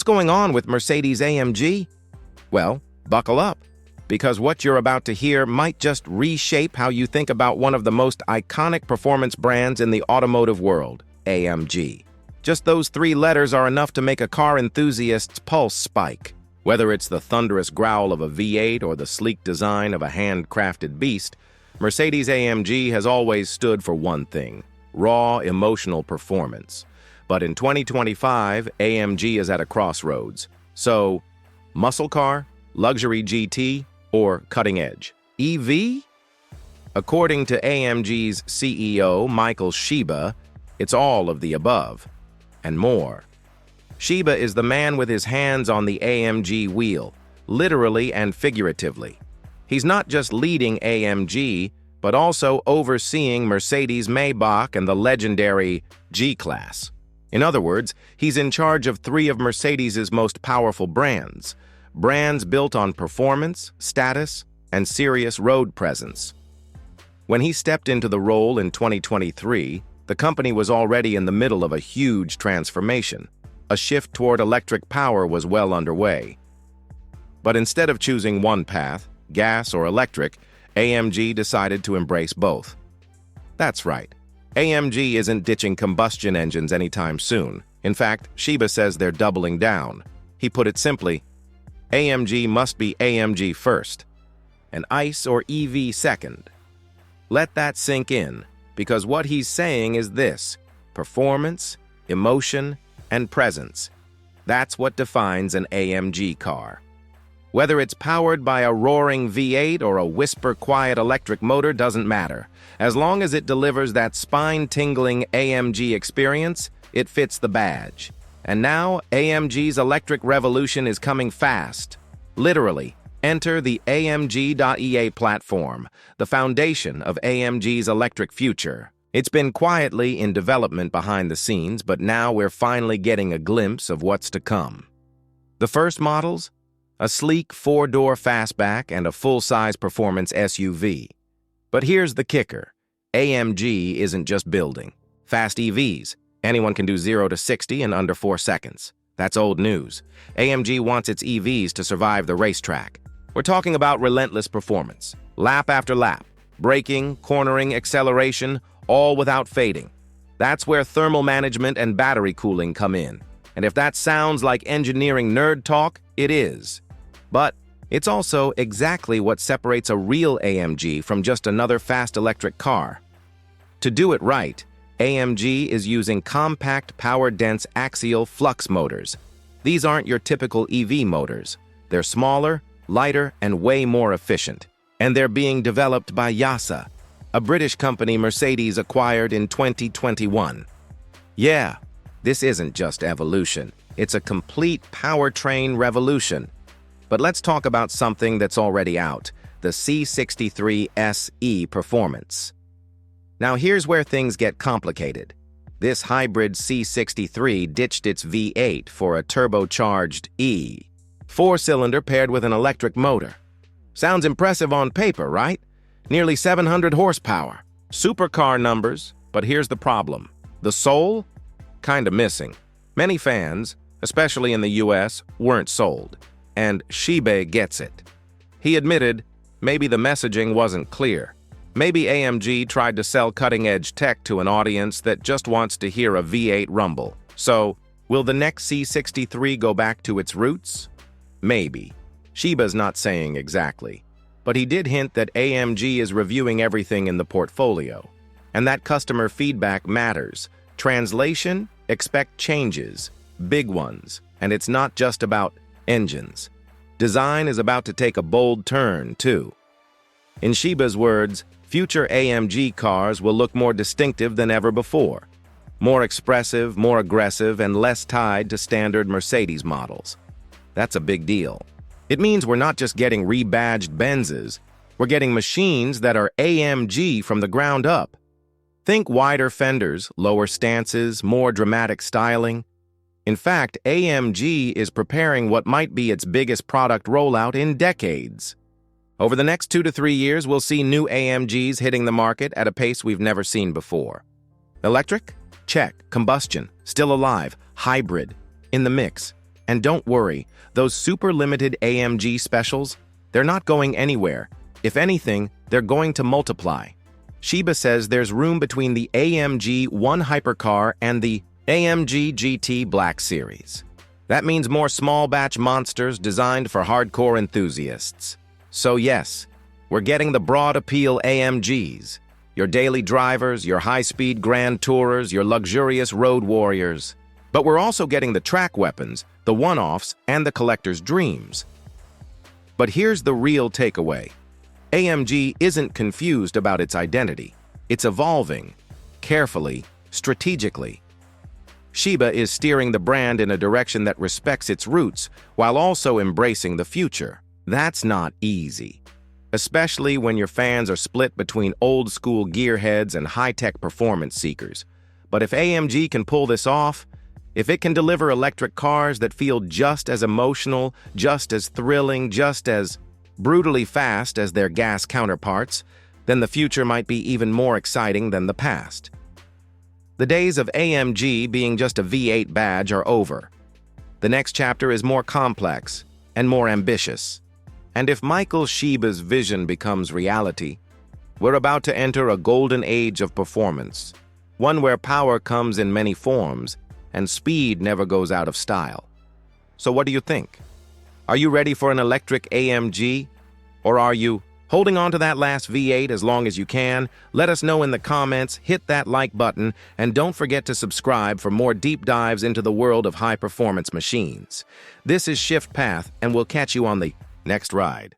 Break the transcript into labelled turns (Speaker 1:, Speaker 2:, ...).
Speaker 1: going on with Mercedes-AMG? Well, buckle up, because what you're about to hear might just reshape how you think about one of the most iconic performance brands in the automotive world, AMG. Just those three letters are enough to make a car enthusiast's pulse spike. Whether it's the thunderous growl of a V8 or the sleek design of a handcrafted beast, Mercedes-AMG has always stood for one thing: raw, emotional performance. But in 2025, AMG is at a crossroads. So, muscle car, luxury GT, or cutting edge EV? According to AMG's CEO Michael Schiebe, it's all of the above and more. Schiebe is the man with his hands on the AMG wheel, literally and figuratively. He's not just leading AMG, but also overseeing Mercedes-Maybach and the legendary G-Class. In other words, he's in charge of three of Mercedes's most powerful brands built on performance, status, and serious road presence. When he stepped into the role in 2023, the company was already in the middle of a huge transformation. A shift toward electric power was well underway. But instead of choosing one path, gas or electric, AMG decided to embrace both. That's right. AMG isn't ditching combustion engines anytime soon. In fact, Schiebe says they're doubling down. He put it simply, AMG must be AMG first, and ICE or EV second. Let that sink in, because what he's saying is this: performance, emotion, and presence. That's what defines an AMG car. Whether it's powered by a roaring V8 or a whisper-quiet electric motor doesn't matter. As long as it delivers that spine-tingling AMG experience, it fits the badge. And now, AMG's electric revolution is coming fast. Literally, enter the AMG.EA platform, the foundation of AMG's electric future. It's been quietly in development behind the scenes, but now we're finally getting a glimpse of what's to come. The first models? A sleek four-door fastback and a full-size performance SUV. But here's the kicker. AMG isn't just building fast EVs. Anyone can do 0 to 60 in under 4 seconds. That's old news. AMG wants its EVs to survive the racetrack. We're talking about relentless performance. Lap after lap. Braking, cornering, acceleration, all without fading. That's where thermal management and battery cooling come in. And if that sounds like engineering nerd talk, it is. But it's also exactly what separates a real AMG from just another fast electric car. To do it right, AMG is using compact, power-dense axial flux motors. These aren't your typical EV motors. They're smaller, lighter, and way more efficient. And they're being developed by YASA, a British company Mercedes acquired in 2021. Yeah, this isn't just evolution. It's a complete powertrain revolution. But let's talk about something that's already out, the C63 SE Performance. Now here's where things get complicated. This hybrid C63 ditched its V8 for a turbocharged E. 4-cylinder paired with an electric motor. Sounds impressive on paper, right? Nearly 700 horsepower. Supercar numbers, but here's the problem. The soul? Kinda missing. Many fans, especially in the US, weren't sold. And Schiebe gets it. He admitted, maybe the messaging wasn't clear. Maybe AMG tried to sell cutting-edge tech to an audience that just wants to hear a V8 rumble. So, will the next C63 go back to its roots? Maybe. Schiebe's not saying exactly. But he did hint that AMG is reviewing everything in the portfolio. And that customer feedback matters. Translation? Expect changes. Big ones. And it's not just about engines. Design is about to take a bold turn, too. In Schiebe's words, future AMG cars will look more distinctive than ever before. More expressive, more aggressive, and less tied to standard Mercedes models. That's a big deal. It means we're not just getting rebadged Benzes, we're getting machines that are AMG from the ground up. Think wider fenders, lower stances, more dramatic styling. In fact, AMG is preparing what might be its biggest product rollout in decades. Over the next 2 to 3 years, we'll see new AMGs hitting the market at a pace we've never seen before. Electric? Check. Combustion? Still alive. Hybrid? In the mix. And don't worry, those super limited AMG specials, they're not going anywhere. If anything, they're going to multiply. Schiebe says there's room between the AMG One hypercar and the AMG GT Black Series. That means more small-batch monsters designed for hardcore enthusiasts. So yes, we're getting the broad appeal AMGs. Your daily drivers, your high-speed grand tourers, your luxurious road warriors. But we're also getting the track weapons, the one-offs, and the collector's dreams. But here's the real takeaway. AMG isn't confused about its identity. It's evolving, carefully, strategically. Schiebe is steering the brand in a direction that respects its roots while also embracing the future. That's not easy, especially when your fans are split between old-school gearheads and high-tech performance seekers. But if AMG can pull this off, if it can deliver electric cars that feel just as emotional, just as thrilling, just as brutally fast as their gas counterparts, then the future might be even more exciting than the past. The days of AMG being just a V8 badge are over. The next chapter is more complex and more ambitious. And if Michael Schiebe's vision becomes reality, we're about to enter a golden age of performance, one where power comes in many forms and speed never goes out of style. So what do you think? Are you ready for an electric AMG? Or are you holding on to that last V8 as long as you can? Let us know in the comments, hit that like button, and don't forget to subscribe for more deep dives into the world of high-performance machines. This is Shift Path, and we'll catch you on the next ride.